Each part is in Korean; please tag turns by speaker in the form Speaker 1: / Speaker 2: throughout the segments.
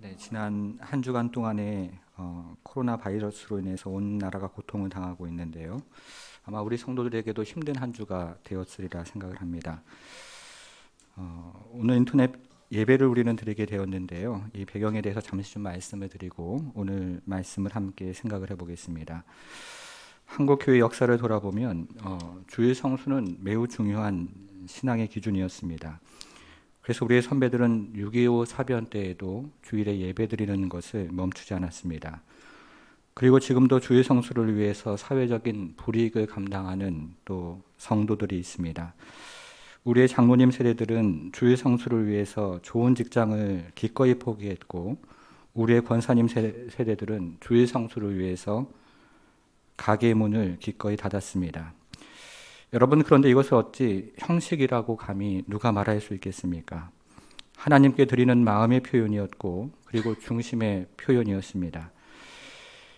Speaker 1: 네, 지난 한 주간 동안에 코로나 바이러스로 인해서 온 나라가 고통을 당하고 있는데요. 아마 우리 성도들에게도 힘든 한 주가 되었으리라 생각을 합니다. 오늘 인터넷 예배를 우리는 드리게 되었는데요. 이 배경에 대해서 잠시 좀 말씀을 드리고 오늘 말씀을 함께 생각을 해보겠습니다. 한국 교회 역사를 돌아보면 주일 성수는 매우 중요한 신앙의 기준이었습니다. 그래서 우리의 선배들은 6.25 사변 때에도 주일에 예배드리는 것을 멈추지 않았습니다. 그리고 지금도 주일 성수를 위해서 사회적인 불이익을 감당하는 또 성도들이 있습니다. 우리의 장로님 세대들은 주일 성수를 위해서 좋은 직장을 기꺼이 포기했고, 우리의 권사님 세대들은 주일 성수를 위해서 가게 문을 기꺼이 닫았습니다. 여러분, 그런데 이것을 어찌 형식이라고 감히 누가 말할 수 있겠습니까? 하나님께 드리는 마음의 표현이었고, 그리고 중심의 표현이었습니다.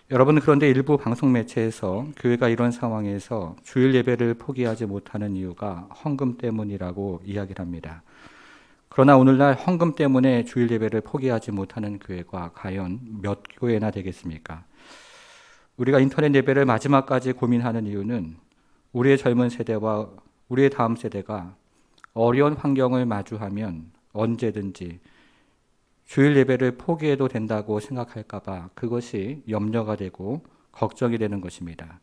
Speaker 1: 여러분, 그런데 일부 방송 매체에서 교회가 이런 상황에서 주일 예배를 포기하지 못하는 이유가 헌금 때문이라고 이야기를 합니다. 그러나 오늘날 헌금 때문에 주일 예배를 포기하지 못하는 교회가 과연 몇 교회나 되겠습니까? 우리가 인터넷 예배를 마지막까지 고민하는 이유는 우리의 젊은 세대와 우리의 다음 세대가 어려운 환경을 마주하면 언제든지 주일 예배를 포기해도 된다고 생각할까 봐 그것이 염려가 되고 걱정이 되는 것입니다.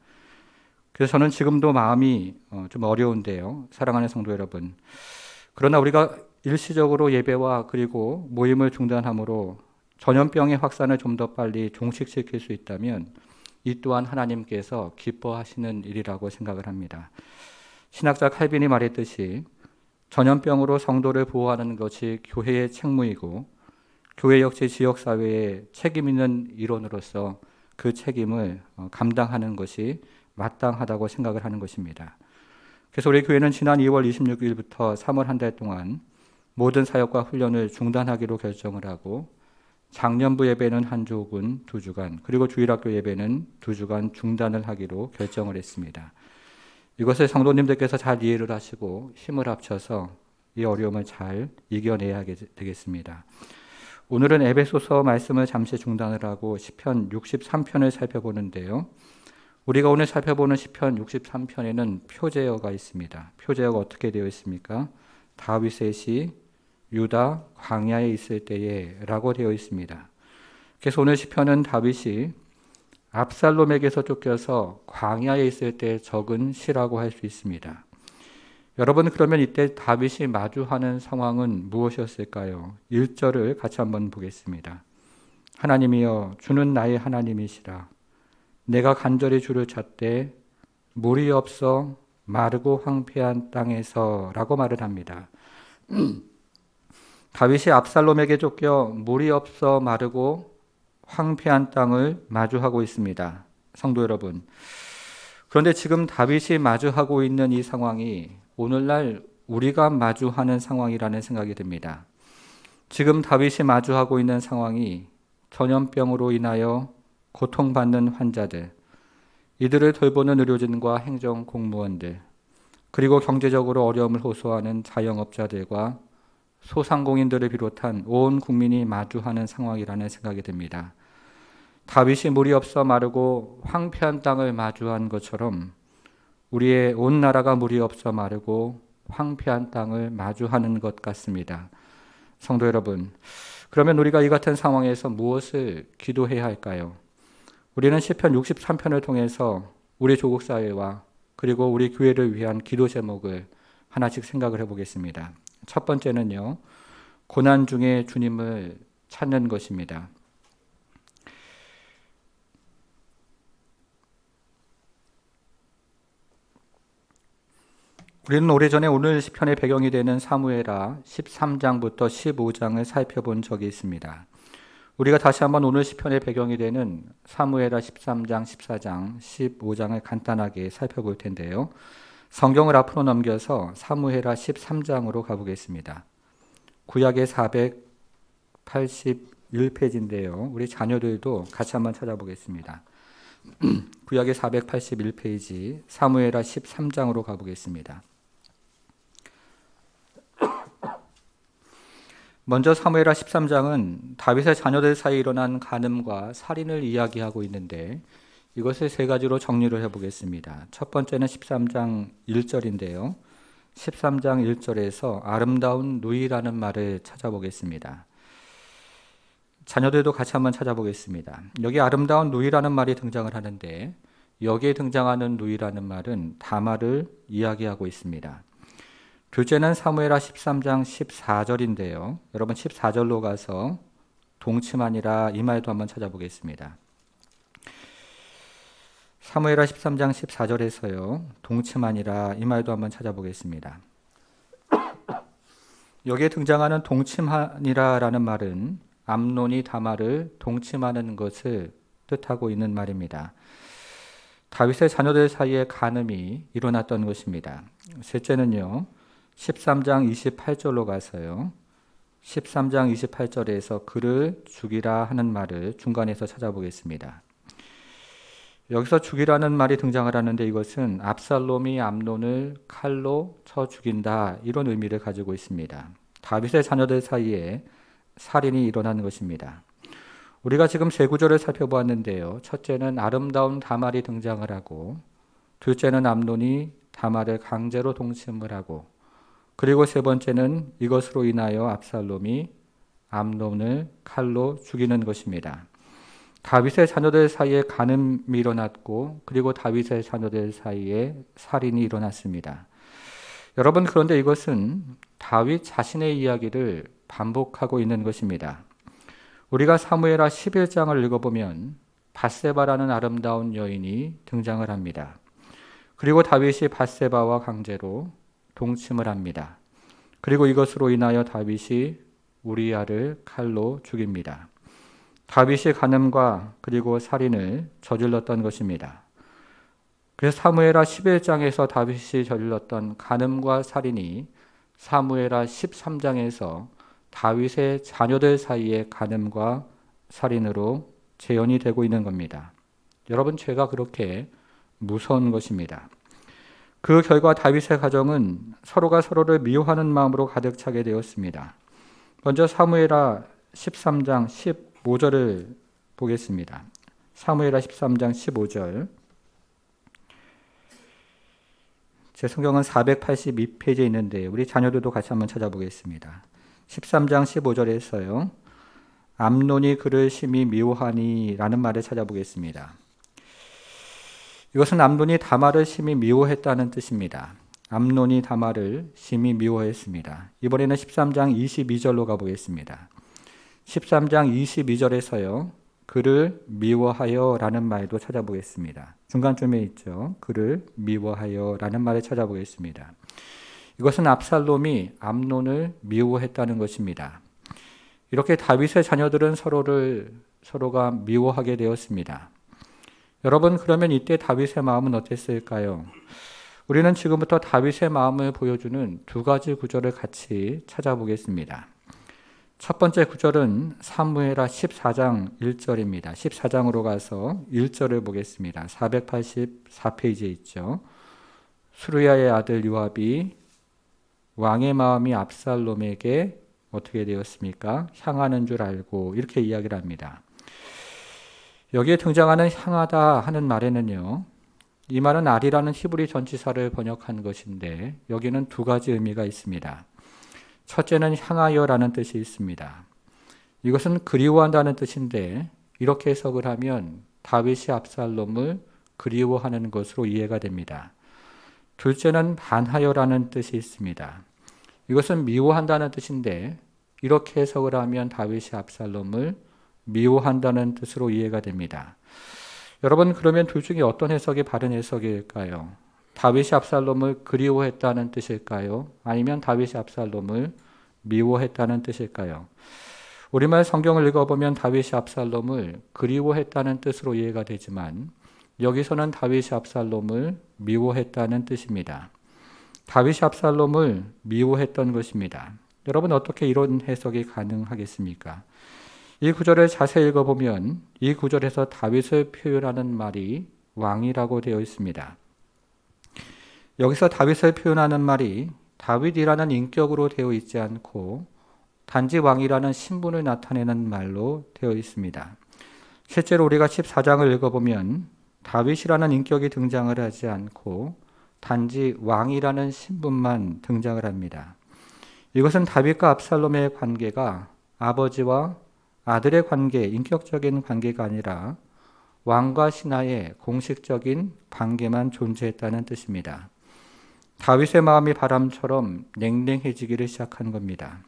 Speaker 1: 그래서 저는 지금도 마음이 좀 어려운데요. 사랑하는 성도 여러분. 그러나 우리가 일시적으로 예배와 그리고 모임을 중단함으로 전염병의 확산을 좀 더 빨리 종식시킬 수 있다면 이 또한 하나님께서 기뻐하시는 일이라고 생각을 합니다. 신학자 칼빈이 말했듯이 전염병으로 성도를 보호하는 것이 교회의 책무이고 교회 역시 지역사회에 책임 있는 일원으로서 그 책임을 감당하는 것이 마땅하다고 생각을 하는 것입니다. 그래서 우리 교회는 지난 2월 26일부터 3월 한 달 동안 모든 사역과 훈련을 중단하기로 결정을 하고 장년부 예배는 한 주 혹은 2주간, 그리고 주일학교 예배는 2주간 중단을 하기로 결정을 했습니다. 이것을 성도님들께서 잘 이해를 하시고 힘을 합쳐서 이 어려움을 잘 이겨내야 되겠습니다. 오늘은 에베소서 말씀을 잠시 중단을 하고 시편 63편을 살펴보는데요. 우리가 오늘 살펴보는 시편 63편에는 표제어가 있습니다. 표제어가 어떻게 되어 있습니까? 다윗의 시 유다 광야에 있을 때에 라고 되어 있습니다. 그래서 오늘 시편은 다윗이 압살롬에게서 쫓겨서 광야에 있을 때 적은 시라고 할 수 있습니다. 여러분, 그러면 이때 다윗이 마주하는 상황은 무엇이었을까요? 1절을 같이 한번 보겠습니다. 하나님이여 주는 나의 하나님이시라. 내가 간절히 주를 찾되 물이 없어 마르고 황폐한 땅에서 라고 말을 합니다. 다윗이 압살롬에게 쫓겨 물이 없어 마르고 황폐한 땅을 마주하고 있습니다. 성도 여러분, 그런데 지금 다윗이 마주하고 있는 이 상황이 오늘날 우리가 마주하는 상황이라는 생각이 듭니다. 지금 다윗이 마주하고 있는 상황이 전염병으로 인하여 고통받는 환자들, 이들을 돌보는 의료진과 행정 공무원들, 그리고 경제적으로 어려움을 호소하는 자영업자들과 소상공인들을 비롯한 온 국민이 마주하는 상황이라는 생각이 듭니다. 다윗이 물이 없어 마르고 황폐한 땅을 마주한 것처럼 우리의 온 나라가 물이 없어 마르고 황폐한 땅을 마주하는 것 같습니다. 성도 여러분, 그러면 우리가 이 같은 상황에서 무엇을 기도해야 할까요? 우리는 시편 63편을 통해서 우리 조국 사회와 그리고 우리 교회를 위한 기도 제목을 하나씩 생각을 해보겠습니다. 첫 번째는요, 고난 중에 주님을 찾는 것입니다. 우리는 오래전에 오늘 시편의 배경이 되는 사무엘하 13장부터 15장을 살펴본 적이 있습니다. 우리가 다시 한번 오늘 시편의 배경이 되는 사무엘하 13장, 14장, 15장을 간단하게 살펴볼 텐데요. 성경을 앞으로 넘겨서 사무엘하 13장으로 가보겠습니다. 구약의 481페이지인데요. 우리 자녀들도 같이 한번 찾아보겠습니다. 구약의 481페이지 사무엘하 13장으로 가보겠습니다. 먼저 사무엘하 13장은 다윗의 자녀들 사이에 일어난 간음과 살인을 이야기하고 있는데 이것을 세 가지로 정리를 해보겠습니다. 첫 번째는 13장 1절인데요. 13장 1절에서 아름다운 누이라는 말을 찾아보겠습니다. 자녀들도 같이 한번 찾아보겠습니다. 여기 아름다운 누이라는 말이 등장을 하는데 여기에 등장하는 누이라는 말은 다말을 이야기하고 있습니다. 둘째는 사무엘하 13장 14절인데요. 여러분 14절로 가서 동치마니라 이 말도 한번 찾아보겠습니다. 사무엘하 13장 14절에서요. 동치마니라 이 말도 한번 찾아보겠습니다. 여기에 등장하는 동치마니라라는 말은 암논이 다말을 동침하는 것을 뜻하고 있는 말입니다. 다윗의 자녀들 사이에 간음이 일어났던 것입니다. 셋째는요. 13장 28절로 가서요. 13장 28절에서 그를 죽이라 하는 말을 중간에서 찾아보겠습니다. 여기서 죽이라는 말이 등장을 하는데 이것은 압살롬이 암논을 칼로 쳐 죽인다 이런 의미를 가지고 있습니다. 다윗의 자녀들 사이에 살인이 일어난 것입니다. 우리가 지금 세 구절을 살펴보았는데요. 첫째는 아름다운 다말이 등장을 하고 둘째는 암논이 다말을 강제로 동침을 하고 그리고 세 번째는 이것으로 인하여 압살롬이 암논을 칼로 죽이는 것입니다. 다윗의 자녀들 사이에 간음이 일어났고 그리고 다윗의 자녀들 사이에 살인이 일어났습니다. 여러분 그런데 이것은 다윗 자신의 이야기를 반복하고 있는 것입니다. 우리가 사무엘하 11장을 읽어보면 밧세바라는 아름다운 여인이 등장을 합니다. 그리고 다윗이 밧세바와 강제로 동침을 합니다. 그리고 이것으로 인하여 다윗이 우리아를 칼로 죽입니다. 다윗이 간음과 그리고 살인을 저질렀던 것입니다. 그래서 사무엘하 11장에서 다윗이 저질렀던 간음과 살인이 사무엘하 13장에서 다윗의 자녀들 사이의 간음과 살인으로 재현이 되고 있는 겁니다. 여러분 죄가 그렇게 무서운 것입니다. 그 결과 다윗의 가정은 서로가 서로를 미워하는 마음으로 가득 차게 되었습니다. 먼저 사무엘하 13장 15절을 보겠습니다. 사무엘하 13장 15절. 제 성경은 482페이지에 있는데 우리 자녀들도 같이 한번 찾아보겠습니다. 13장 15절에서요. 암논이 그를 심히 미워하니 라는 말을 찾아보겠습니다. 이것은 암논이 다말을 심히 미워했다는 뜻입니다. 암논이 다말을 심히 미워했습니다. 이번에는 13장 22절로 가보겠습니다. 13장 22절에서요. 그를 미워하여 라는 말도 찾아보겠습니다. 중간쯤에 있죠. 그를 미워하여 라는 말을 찾아보겠습니다. 이것은 압살롬이 암논을 미워했다는 것입니다. 이렇게 다윗의 자녀들은 서로가 미워하게 되었습니다. 여러분 그러면 이때 다윗의 마음은 어땠을까요? 우리는 지금부터 다윗의 마음을 보여주는 두 가지 구절을 같이 찾아보겠습니다. 첫 번째 구절은 사무엘하 14장 1절입니다. 14장으로 가서 1절을 보겠습니다. 484페이지에 있죠. 수르야의 아들 요압이 왕의 마음이 압살롬에게 어떻게 되었습니까? 향하는 줄 알고 이렇게 이야기를 합니다. 여기에 등장하는 향하다 하는 말에는요. 이 말은 알이라는 히브리 전치사를 번역한 것인데 여기는 두 가지 의미가 있습니다. 첫째는 향하여라는 뜻이 있습니다. 이것은 그리워한다는 뜻인데 이렇게 해석을 하면 다윗이 압살롬을 그리워하는 것으로 이해가 됩니다. 둘째는 반하여라는 뜻이 있습니다. 이것은 미워한다는 뜻인데 이렇게 해석을 하면 다윗이 압살롬을 미워한다는 뜻으로 이해가 됩니다. 여러분 그러면 둘 중에 어떤 해석이 바른 해석일까요? 다윗이 압살롬을 그리워했다는 뜻일까요? 아니면 다윗이 압살롬을 미워했다는 뜻일까요? 우리말 성경을 읽어보면 다윗이 압살롬을 그리워했다는 뜻으로 이해가 되지만 여기서는 다윗이 압살롬을 미워했다는 뜻입니다. 다윗이 압살롬을 미워했던 것입니다. 여러분 어떻게 이런 해석이 가능하겠습니까? 이 구절을 자세히 읽어보면 이 구절에서 다윗을 표현하는 말이 왕이라고 되어 있습니다. 여기서 다윗을 표현하는 말이 다윗이라는 인격으로 되어 있지 않고 단지 왕이라는 신분을 나타내는 말로 되어 있습니다. 실제로 우리가 14장을 읽어보면 다윗이라는 인격이 등장을 하지 않고 단지 왕이라는 신분만 등장을 합니다. 이것은 다윗과 압살롬의 관계가 아버지와 아들의 관계, 인격적인 관계가 아니라 왕과 신하의 공식적인 관계만 존재했다는 뜻입니다. 다윗의 마음이 바람처럼 냉랭해지기를 시작한 겁니다.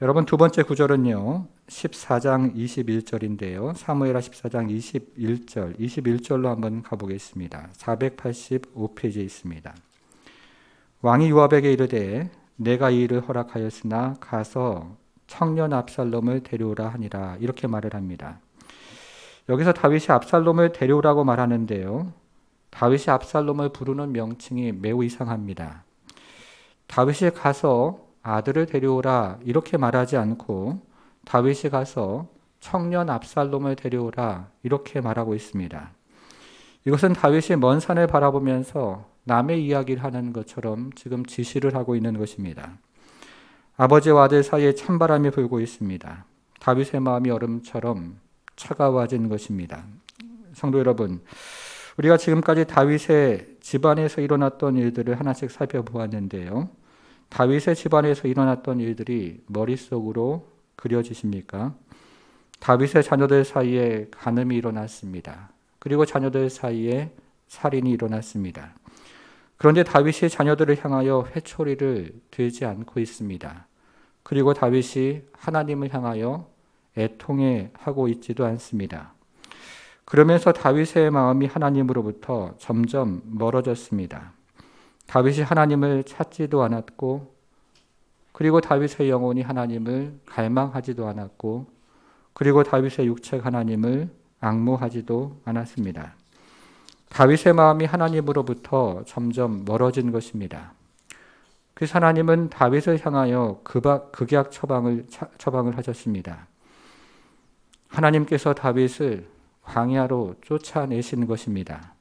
Speaker 1: 여러분, 두 번째 구절은요, 14장 21절인데요. 사무엘하 14장 21절로 한번 가보겠습니다. 485페이지에 있습니다. 왕이 요압에게 이르되 내가 이 일을 허락하였으나 가서 청년 압살롬을 데려오라 하니라, 이렇게 말을 합니다. 여기서 다윗이 압살롬을 데려오라고 말하는데요, 다윗이 압살롬을 부르는 명칭이 매우 이상합니다. 다윗이 가서 아들을 데려오라 이렇게 말하지 않고 다윗이 가서 청년 압살롬을 데려오라 이렇게 말하고 있습니다. 이것은 다윗이 먼 산을 바라보면서 남의 이야기를 하는 것처럼 지금 지시를 하고 있는 것입니다. 아버지와 아들 사이에 찬바람이 불고 있습니다. 다윗의 마음이 얼음처럼 차가워진 것입니다. 성도 여러분, 우리가 지금까지 다윗의 집안에서 일어났던 일들을 하나씩 살펴보았는데요. 다윗의 집안에서 일어났던 일들이 머릿속으로 그려지십니까? 다윗의 자녀들 사이에 간음이 일어났습니다. 그리고 자녀들 사이에 살인이 일어났습니다. 그런데 다윗이 자녀들을 향하여 회초리를 들지 않고 있습니다. 그리고 다윗이 하나님을 향하여 애통해하고 있지도 않습니다. 그러면서 다윗의 마음이 하나님으로부터 점점 멀어졌습니다. 다윗이 하나님을 찾지도 않았고, 그리고 다윗의 영혼이 하나님을 갈망하지도 않았고, 그리고 다윗의 육체가 하나님을 앙모하지도 않았습니다. 다윗의 마음이 하나님으로부터 점점 멀어진 것입니다. 그래서 하나님은 다윗을 향하여 극약 처방을 하셨습니다. 하나님께서 다윗을 광야로 쫓아내신 것입니다.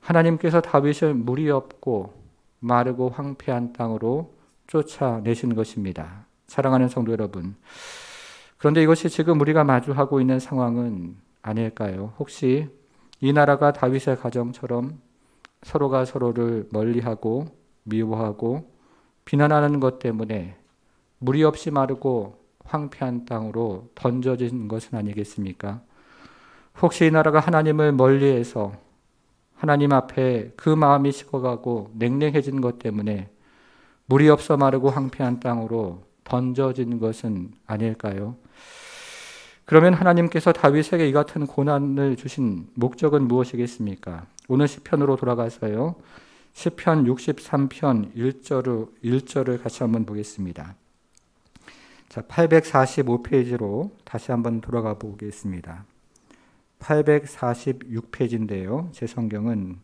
Speaker 1: 하나님께서 다윗을 물이 없고 마르고 황폐한 땅으로 쫓아내신 것입니다. 사랑하는 성도 여러분, 그런데 이것이 지금 우리가 마주하고 있는 상황은 아닐까요? 혹시 이 나라가 다윗의 가정처럼 서로가 서로를 멀리하고 미워하고 비난하는 것 때문에 물이 없이 마르고 황폐한 땅으로 던져진 것은 아니겠습니까? 혹시 이 나라가 하나님을 멀리해서 하나님 앞에 그 마음이 식어가고 냉랭해진 것 때문에 물이 없어 마르고 황폐한 땅으로 던져진 것은 아닐까요? 그러면 하나님께서 다윗에게 이 같은 고난을 주신 목적은 무엇이겠습니까? 오늘 시편으로 돌아가서요, 시편 63편 1절을 같이 한번 보겠습니다. 자, 845페이지로 다시 한번 돌아가 보겠습니다. 846페이지인데요. 제 성경은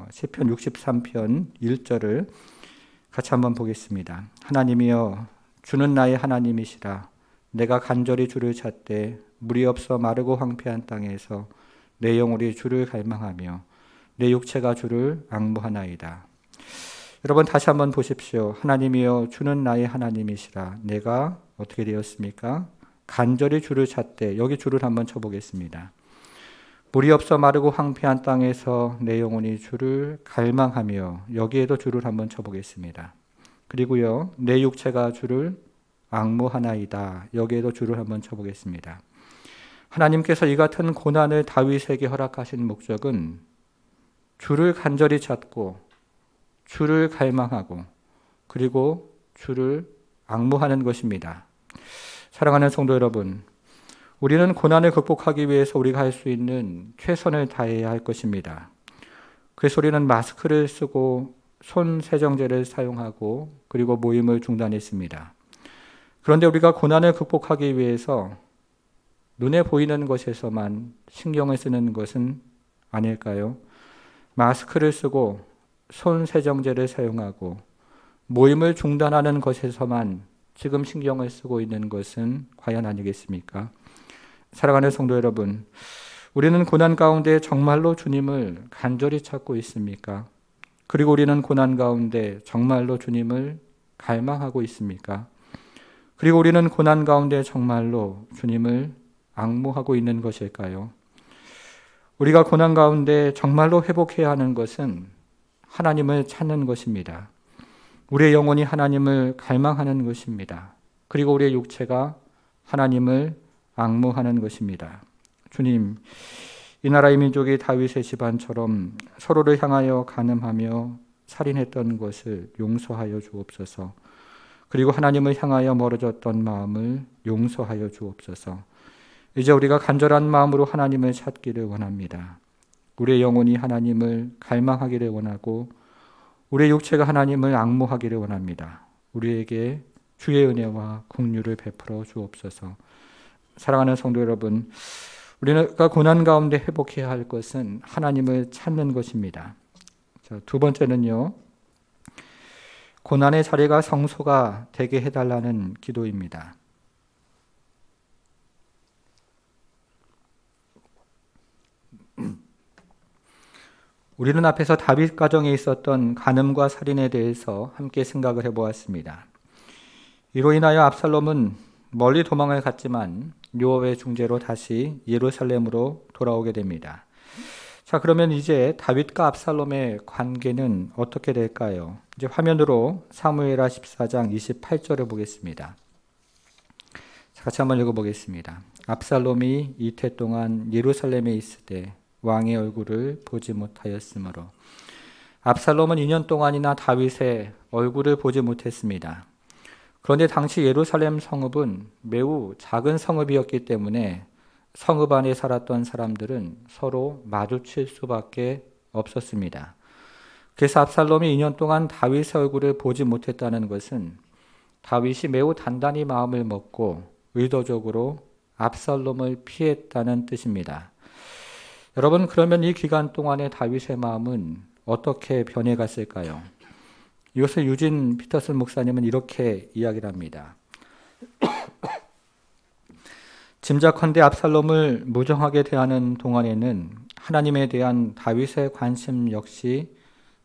Speaker 1: 시편 63편 1절을 같이 한번 보겠습니다. 하나님이여, 주는 나의 하나님이시라. 내가 간절히 주를 찾되 물이 없어 마르고 황폐한 땅에서 내 영혼이 주를 갈망하며 내 육체가 주를 앙모하나이다. 여러분, 다시 한번 보십시오. 하나님이여, 주는 나의 하나님이시라. 내가 어떻게 되었습니까? 간절히 주를 찾되, 여기 주를 한번 쳐보겠습니다. 물이 없어 마르고 황폐한 땅에서 내 영혼이 주를 갈망하며, 여기에도 주를 한번 쳐보겠습니다. 그리고요, 내 육체가 주를 앙모하나이다. 여기에도 주를 한번 쳐보겠습니다. 하나님께서 이 같은 고난을 다윗에게 허락하신 목적은 주를 간절히 찾고 주를 갈망하고 그리고 주를 앙모하는 것입니다. 사랑하는 성도 여러분, 우리는 고난을 극복하기 위해서 우리가 할 수 있는 최선을 다해야 할 것입니다. 그래서 우리는 마스크를 쓰고 손 세정제를 사용하고 그리고 모임을 중단했습니다. 그런데 우리가 고난을 극복하기 위해서 눈에 보이는 것에서만 신경을 쓰는 것은 아닐까요? 마스크를 쓰고 손 세정제를 사용하고 모임을 중단하는 것에서만 지금 신경을 쓰고 있는 것은 과연 아니겠습니까? 사랑하는 성도 여러분, 우리는 고난 가운데 정말로 주님을 간절히 찾고 있습니까? 그리고 우리는 고난 가운데 정말로 주님을 갈망하고 있습니까? 그리고 우리는 고난 가운데 정말로 주님을 앙모하고 있는 것일까요? 우리가 고난 가운데 정말로 회복해야 하는 것은 하나님을 찾는 것입니다. 우리의 영혼이 하나님을 갈망하는 것입니다. 그리고 우리의 육체가 하나님을 앙모하는 것입니다. 주님, 이 나라의 민족이 다윗의 집안처럼 서로를 향하여 간음하며 살인했던 것을 용서하여 주옵소서. 그리고 하나님을 향하여 멀어졌던 마음을 용서하여 주옵소서. 이제 우리가 간절한 마음으로 하나님을 찾기를 원합니다. 우리의 영혼이 하나님을 갈망하기를 원하고 우리의 육체가 하나님을 앙모하기를 원합니다. 우리에게 주의 은혜와 긍휼을 베풀어 주옵소서. 사랑하는 성도 여러분, 우리가 고난 가운데 회복해야 할 것은 하나님을 찾는 것입니다. 자, 두 번째는요, 고난의 자리가 성소가 되게 해달라는 기도입니다. 우리는 앞에서 다윗 가정에 있었던 간음과 살인에 대해서 함께 생각을 해보았습니다. 이로 인하여 압살롬은 멀리 도망을 갔지만 요압의 중재로 다시 예루살렘으로 돌아오게 됩니다. 자, 그러면 이제 다윗과 압살롬의 관계는 어떻게 될까요? 이제 화면으로 사무엘하 14장 28절을 보겠습니다. 자, 같이 한번 읽어보겠습니다. 압살롬이 이태 동안 예루살렘에 있을 때 왕의 얼굴을 보지 못하였으므로. 압살롬은 2년 동안이나 다윗의 얼굴을 보지 못했습니다. 그런데 당시 예루살렘 성읍은 매우 작은 성읍이었기 때문에 성읍 안에 살았던 사람들은 서로 마주칠 수밖에 없었습니다. 그래서 압살롬이 2년 동안 다윗의 얼굴을 보지 못했다는 것은 다윗이 매우 단단히 마음을 먹고 의도적으로 압살롬을 피했다는 뜻입니다. 여러분, 그러면 이 기간 동안에 다윗의 마음은 어떻게 변해갔을까요? 이것을 유진 피터슨 목사님은 이렇게 이야기를 합니다. 짐작컨대 압살롬을 무정하게 대하는 동안에는 하나님에 대한 다윗의 관심 역시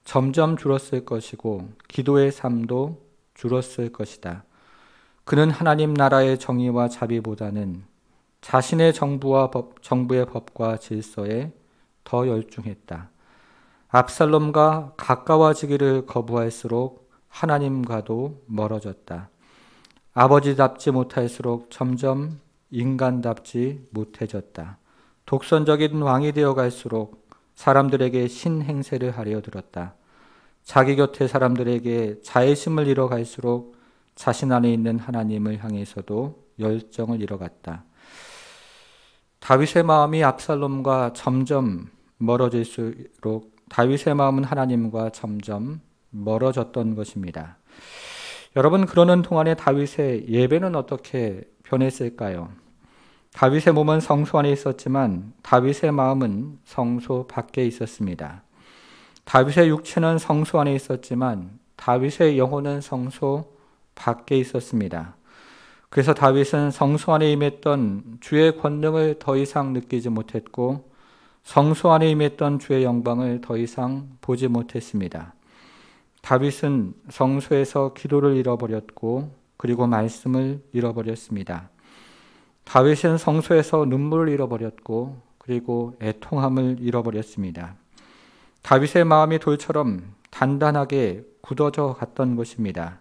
Speaker 1: 점점 줄었을 것이고 기도의 삶도 줄었을 것이다. 그는 하나님 나라의 정의와 자비보다는 자신의 정부의 법과 질서에 더 열중했다. 압살롬과 가까워지기를 거부할수록 하나님과도 멀어졌다. 아버지답지 못할수록 점점 인간답지 못해졌다. 독선적인 왕이 되어갈수록 사람들에게 신행세를 하려 들었다. 자기 곁의 사람들에게 자애심을 잃어갈수록 자신 안에 있는 하나님을 향해서도 열정을 잃어갔다. 다윗의 마음이 압살롬과 점점 멀어질수록 다윗의 마음은 하나님과 점점 멀어졌던 것입니다. 여러분, 그러는 동안에 다윗의 예배는 어떻게 변했을까요? 다윗의 몸은 성소 안에 있었지만 다윗의 마음은 성소 밖에 있었습니다. 다윗의 육체는 성소 안에 있었지만 다윗의 영혼은 성소 밖에 있었습니다. 그래서 다윗은 성소 안에 임했던 주의 권능을 더 이상 느끼지 못했고 성소 안에 임했던 주의 영광을 더 이상 보지 못했습니다. 다윗은 성소에서 기도를 잃어버렸고 그리고 말씀을 잃어버렸습니다. 다윗은 성소에서 눈물을 잃어버렸고 그리고 애통함을 잃어버렸습니다. 다윗의 마음이 돌처럼 단단하게 굳어져 갔던 것입니다.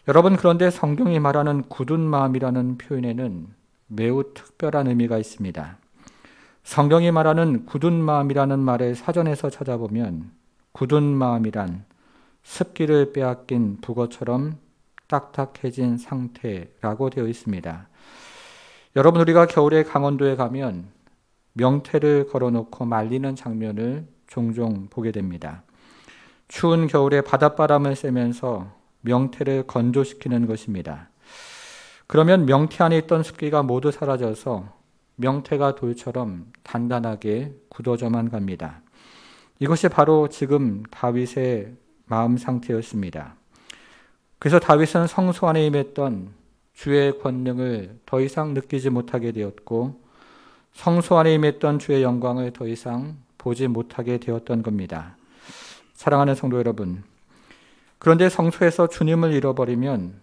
Speaker 1: 여러분, 그런데 성경이 말하는 굳은 마음이라는 표현에는 매우 특별한 의미가 있습니다. 성경이 말하는 굳은 마음이라는 말을 사전에서 찾아보면 굳은 마음이란 습기를 빼앗긴 북어처럼 딱딱해진 상태라고 되어 있습니다. 여러분, 우리가 겨울에 강원도에 가면 명태를 걸어놓고 말리는 장면을 종종 보게 됩니다. 추운 겨울에 바닷바람을 쐬면서 명태를 건조시키는 것입니다. 그러면 명태 안에 있던 습기가 모두 사라져서 명태가 돌처럼 단단하게 굳어져만 갑니다. 이것이 바로 지금 다윗의 마음 상태였습니다. 그래서 다윗은 성소 안에 임했던 주의 권능을 더 이상 느끼지 못하게 되었고 성소 안에 임했던 주의 영광을 더 이상 보지 못하게 되었던 겁니다. 사랑하는 성도 여러분, 그런데 성소에서 주님을 잃어버리면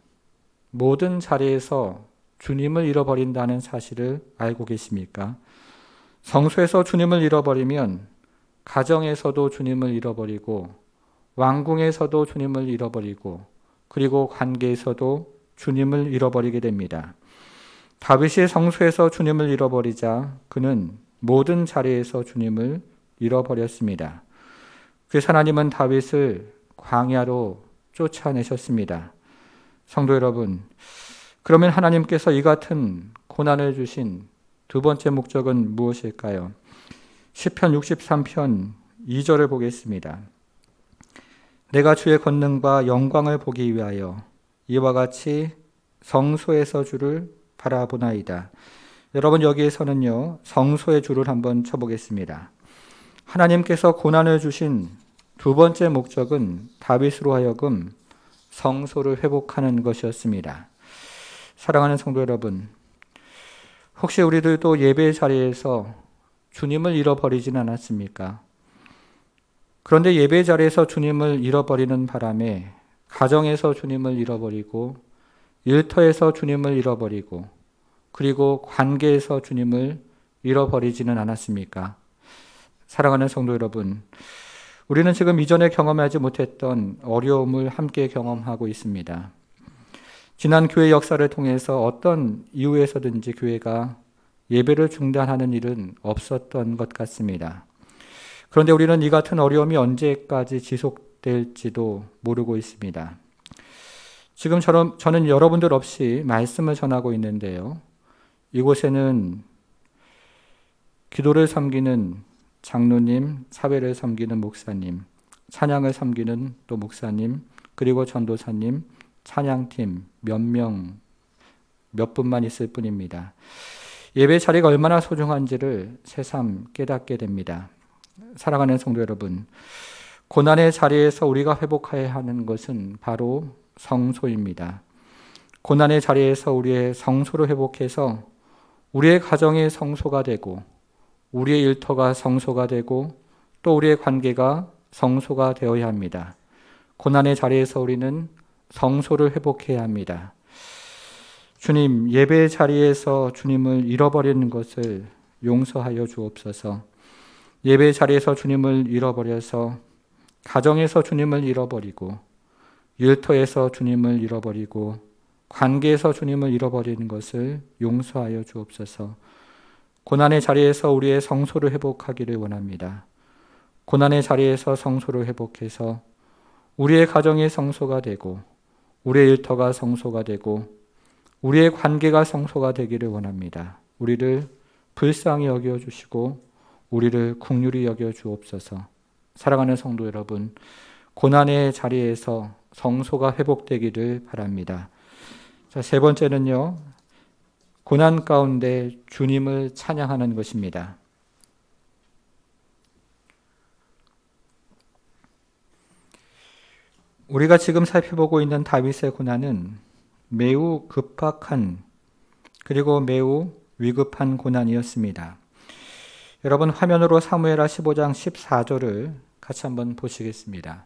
Speaker 1: 모든 자리에서 주님을 잃어버린다는 사실을 알고 계십니까? 성소에서 주님을 잃어버리면 가정에서도 주님을 잃어버리고 왕궁에서도 주님을 잃어버리고 그리고 관계에서도 주님을 잃어버리게 됩니다. 다윗이 성소에서 주님을 잃어버리자 그는 모든 자리에서 주님을 잃어버렸습니다. 그래서 하나님은 다윗을 광야로 쫓아내셨습니다. 성도 여러분, 그러면 하나님께서 이 같은 고난을 주신 두 번째 목적은 무엇일까요? 시편 63편 2절을 보겠습니다. 내가 주의 권능과 영광을 보기 위하여 이와 같이 성소에서 주를 바라보나이다. 여러분, 여기에서는요, 성소의 주를 한번 쳐보겠습니다. 하나님께서 고난을 주신 두 번째 목적은 다윗으로 하여금 성소를 회복하는 것이었습니다. 사랑하는 성도 여러분, 혹시 우리들도 예배 자리에서 주님을 잃어버리진 않았습니까? 그런데 예배 자리에서 주님을 잃어버리는 바람에 가정에서 주님을 잃어버리고 일터에서 주님을 잃어버리고 그리고 관계에서 주님을 잃어버리지는 않았습니까? 사랑하는 성도 여러분, 우리는 지금 이전에 경험하지 못했던 어려움을 함께 경험하고 있습니다. 지난 교회 역사를 통해서 어떤 이유에서든지 교회가 예배를 중단하는 일은 없었던 것 같습니다. 그런데 우리는 이 같은 어려움이 언제까지 지속될지도 모르고 있습니다. 지금 저는 여러분들 없이 말씀을 전하고 있는데요. 이곳에는 기도를 섬기는 장로님, 사회를 섬기는 목사님, 찬양을 섬기는 또 목사님, 그리고 전도사님, 찬양팀 몇 분만 있을 뿐입니다. 예배 자리가 얼마나 소중한지를 새삼 깨닫게 됩니다. 사랑하는 성도 여러분, 고난의 자리에서 우리가 회복해야 하는 것은 바로 성소입니다. 고난의 자리에서 우리의 성소를 회복해서 우리의 가정이 성소가 되고 우리의 일터가 성소가 되고 또 우리의 관계가 성소가 되어야 합니다. 고난의 자리에서 우리는 성소를 회복해야 합니다. 주님, 예배 자리에서 주님을 잃어버리는 것을 용서하여 주옵소서. 예배 자리에서 주님을 잃어버려서 가정에서 주님을 잃어버리고 일터에서 주님을 잃어버리고 관계에서 주님을 잃어버리는 것을 용서하여 주옵소서. 고난의 자리에서 우리의 성소를 회복하기를 원합니다. 고난의 자리에서 성소를 회복해서 우리의 가정이 성소가 되고 우리의 일터가 성소가 되고 우리의 관계가 성소가 되기를 원합니다. 우리를 불쌍히 여겨주시고 우리를 긍휼히 여겨주옵소서. 사랑하는 성도 여러분, 고난의 자리에서 성소가 회복되기를 바랍니다. 자, 세 번째는요, 고난 가운데 주님을 찬양하는 것입니다. 우리가 지금 살펴보고 있는 다윗의 고난은 매우 급박한 그리고 매우 위급한 고난이었습니다. 여러분, 화면으로 사무엘하 15장 14절을 같이 한번 보시겠습니다.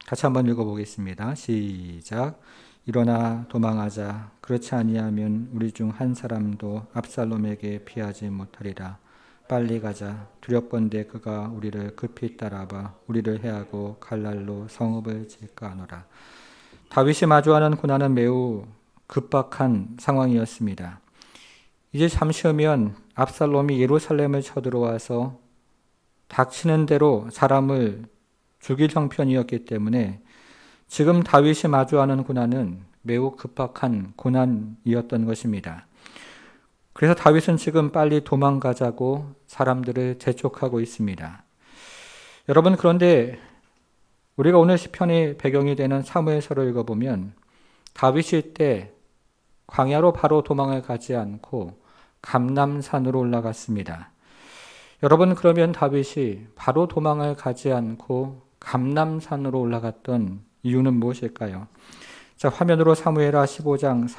Speaker 1: 같이 한번 읽어보겠습니다. 시작. 일어나 도망하자. 그렇지 아니하면 우리 중 한 사람도 압살롬에게 피하지 못하리라. 빨리 가자. 두렵건대 그가 우리를 급히 따라봐 우리를 해하고 갈랄로 성읍을 질까 하노라. 다윗이 마주하는 고난은 매우 급박한 상황이었습니다. 이제 잠시 후면 압살롬이 예루살렘을 쳐들어와서 닥치는 대로 사람을 죽일 형편이었기 때문에 지금 다윗이 마주하는 고난은 매우 급박한 고난이었던 것입니다. 그래서 다윗은 지금 빨리 도망가자고 사람들을 재촉하고 있습니다. 여러분, 그런데 우리가 오늘 시편의 배경이 되는 사무엘서를 읽어보면 다윗이 이때 광야로 바로 도망을 가지 않고 감람산으로 올라갔습니다. 여러분, 그러면 다윗이 바로 도망을 가지 않고 감람산으로 올라갔던 이유는 무엇일까요? 자, 화면으로 사무엘하 15장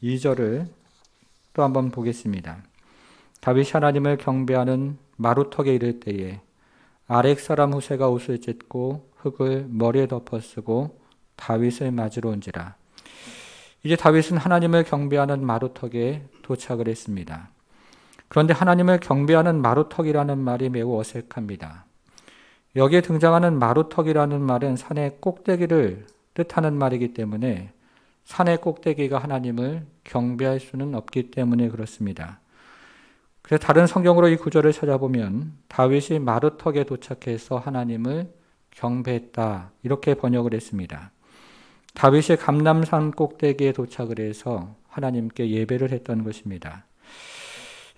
Speaker 1: 32절을 또 한번 보겠습니다. 다윗이 하나님을 경배하는 마루턱에 이를 때에 아렉 사람 후세가 옷을 찢고 흙을 머리에 덮어쓰고 다윗을 맞으러 온지라. 이제 다윗은 하나님을 경배하는 마루턱에 도착을 했습니다. 그런데 하나님을 경배하는 마루턱이라는 말이 매우 어색합니다. 여기에 등장하는 마루턱이라는 말은 산의 꼭대기를 뜻하는 말이기 때문에 산의 꼭대기가 하나님을 경배할 수는 없기 때문에 그렇습니다. 그래서 다른 성경으로 이 구절을 찾아보면 다윗이 마루턱에 도착해서 하나님을 경배했다 이렇게 번역을 했습니다. 다윗이 감람산 꼭대기에 도착을 해서 하나님께 예배를 했던 것입니다.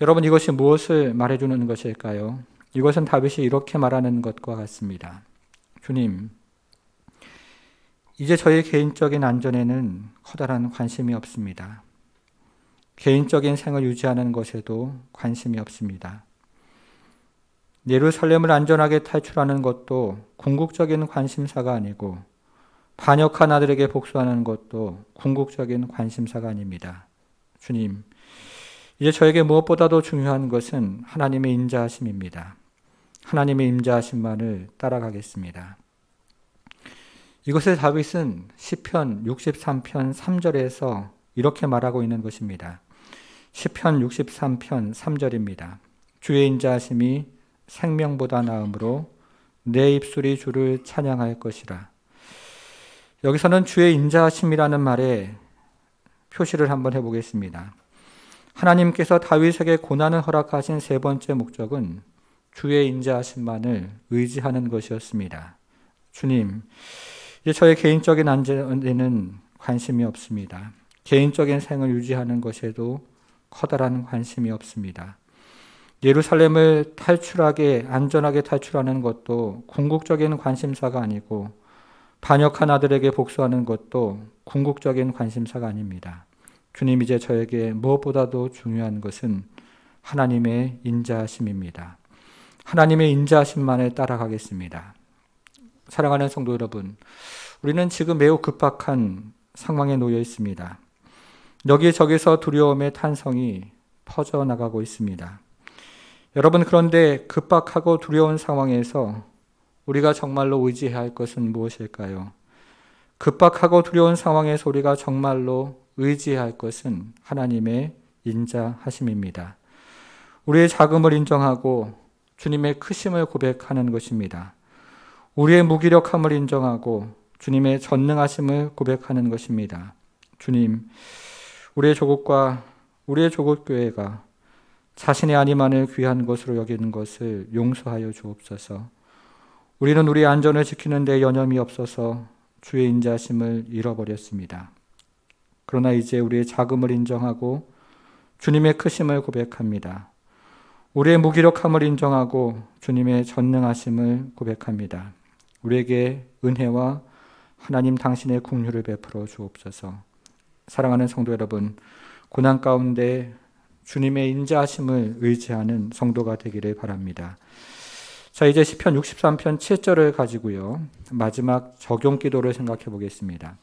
Speaker 1: 여러분, 이것이 무엇을 말해주는 것일까요? 이것은 다윗이 이렇게 말하는 것과 같습니다. 주님, 이제 저의 개인적인 안전에는 커다란 관심이 없습니다. 개인적인 생을 유지하는 것에도 관심이 없습니다. 예루살렘을 안전하게 탈출하는 것도 궁극적인 관심사가 아니고 반역한 아들에게 복수하는 것도 궁극적인 관심사가 아닙니다. 주님, 이제 저에게 무엇보다도 중요한 것은 하나님의 인자하심입니다. 하나님의 인자하심만을 따라가겠습니다. 이것을 다윗은 시편 63편 3절에서 이렇게 말하고 있는 것입니다. 시편 63편 3절입니다. 주의 인자하심이 생명보다 나음으로 내 입술이 주를 찬양할 것이라. 여기서는 주의 인자하심이라는 말에 표시를 한번 해보겠습니다. 하나님께서 다윗에게 고난을 허락하신 세 번째 목적은 주의 인자하심만을 의지하는 것이었습니다. 주님, 이제 저의 개인적인 안전에는 관심이 없습니다. 개인적인 생을 유지하는 것에도 커다란 관심이 없습니다. 예루살렘을 안전하게 탈출하는 것도 궁극적인 관심사가 아니고 반역한 아들에게 복수하는 것도 궁극적인 관심사가 아닙니다. 주님, 이제 저에게 무엇보다도 중요한 것은 하나님의 인자하심입니다. 하나님의 인자하심만을 따라가겠습니다. 사랑하는 성도 여러분, 우리는 지금 매우 급박한 상황에 놓여 있습니다. 여기저기서 두려움의 탄성이 퍼져나가고 있습니다. 여러분, 그런데 급박하고 두려운 상황에서 우리가 정말로 의지해야 할 것은 무엇일까요? 급박하고 두려운 상황에서 우리가 정말로 의지해야 할 것은 하나님의 인자하심입니다. 우리의 작음을 인정하고 주님의 크심을 고백하는 것입니다. 우리의 무기력함을 인정하고 주님의 전능하심을 고백하는 것입니다. 주님, 우리의 조국과 우리의 조국교회가 자신의 아니만을 귀한 것으로 여기는 것을 용서하여 주옵소서. 우리는 우리의 안전을 지키는 데 여념이 없어서 주의 인자하심을 잃어버렸습니다. 그러나 이제 우리의 작음을 인정하고 주님의 크심을 고백합니다. 우리의 무기력함을 인정하고 주님의 전능하심을 고백합니다. 우리에게 은혜와 하나님 당신의 긍휼을 베풀어 주옵소서. 사랑하는 성도 여러분, 고난 가운데 주님의 인자하심을 의지하는 성도가 되기를 바랍니다. 자, 이제 시편 63편 7절을 가지고요, 마지막 적용 기도를 생각해 보겠습니다.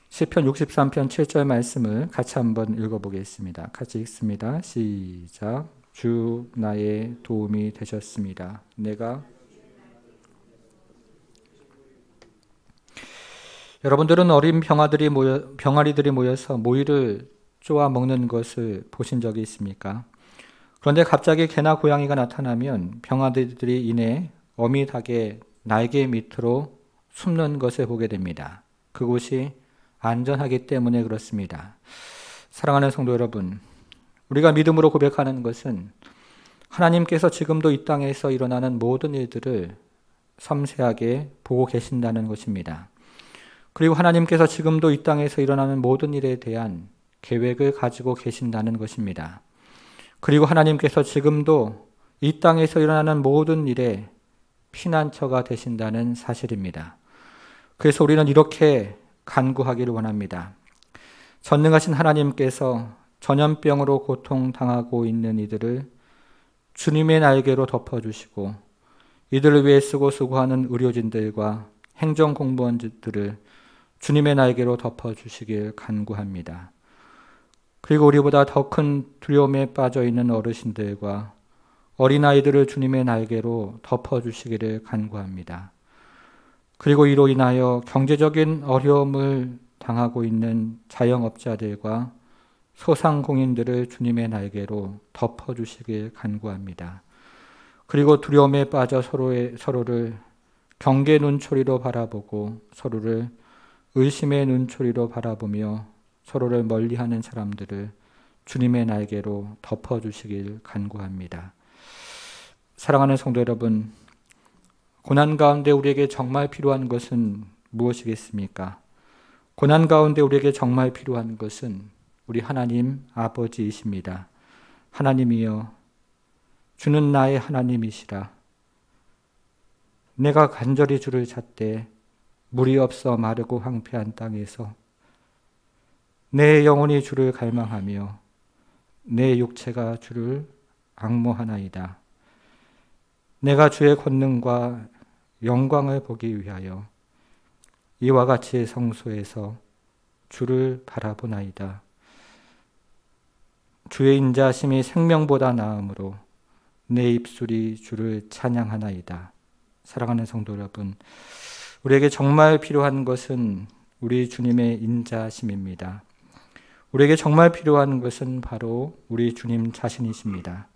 Speaker 1: 시편 63편 7절 말씀을 같이 한번 읽어보겠습니다. 같이 읽습니다. 시작. 주 나의 도움이 되셨습니다. 여러분들은 어린 병아리들이 모여서 모이를 쪼아 먹는 것을 보신 적이 있습니까? 그런데 갑자기 개나 고양이가 나타나면 병아리들이 이내 어미 닭의 날개 밑으로 숨는 것을 보게 됩니다. 그곳이 안전하기 때문에 그렇습니다. 사랑하는 성도 여러분, 우리가 믿음으로 고백하는 것은 하나님께서 지금도 이 땅에서 일어나는 모든 일들을 섬세하게 보고 계신다는 것입니다. 그리고 하나님께서 지금도 이 땅에서 일어나는 모든 일에 대한 계획을 가지고 계신다는 것입니다. 그리고 하나님께서 지금도 이 땅에서 일어나는 모든 일에 피난처가 되신다는 사실입니다. 그래서 우리는 이렇게 간구하기를 원합니다. 전능하신 하나님께서 전염병으로 고통당하고 있는 이들을 주님의 날개로 덮어주시고 이들을 위해 쓰고 수고하는 의료진들과 행정공무원들을 주님의 날개로 덮어주시길 간구합니다. 그리고 우리보다 더 큰 두려움에 빠져있는 어르신들과 어린아이들을 주님의 날개로 덮어주시기를 간구합니다. 그리고 이로 인하여 경제적인 어려움을 당하고 있는 자영업자들과 소상공인들을 주님의 날개로 덮어주시길 간구합니다. 그리고 두려움에 빠져 서로를 경계 눈초리로 바라보고 서로를 의심의 눈초리로 바라보며 서로를 멀리하는 사람들을 주님의 날개로 덮어주시길 간구합니다. 사랑하는 성도 여러분, 고난 가운데 우리에게 정말 필요한 것은 무엇이겠습니까? 고난 가운데 우리에게 정말 필요한 것은 우리 하나님 아버지이십니다. 하나님이여, 주는 나의 하나님이시라. 내가 간절히 주를 찾되 물이 없어 마르고 황폐한 땅에서 내 영혼이 주를 갈망하며 내 육체가 주를 앙모하나이다. 내가 주의 권능과 영광을 보기 위하여 이와 같이 성소에서 주를 바라보나이다. 주의 인자심이 생명보다 나음으로 내 입술이 주를 찬양하나이다. 사랑하는 성도 여러분, 우리에게 정말 필요한 것은 우리 주님의 인자심입니다. 우리에게 정말 필요한 것은 바로 우리 주님 자신이십니다.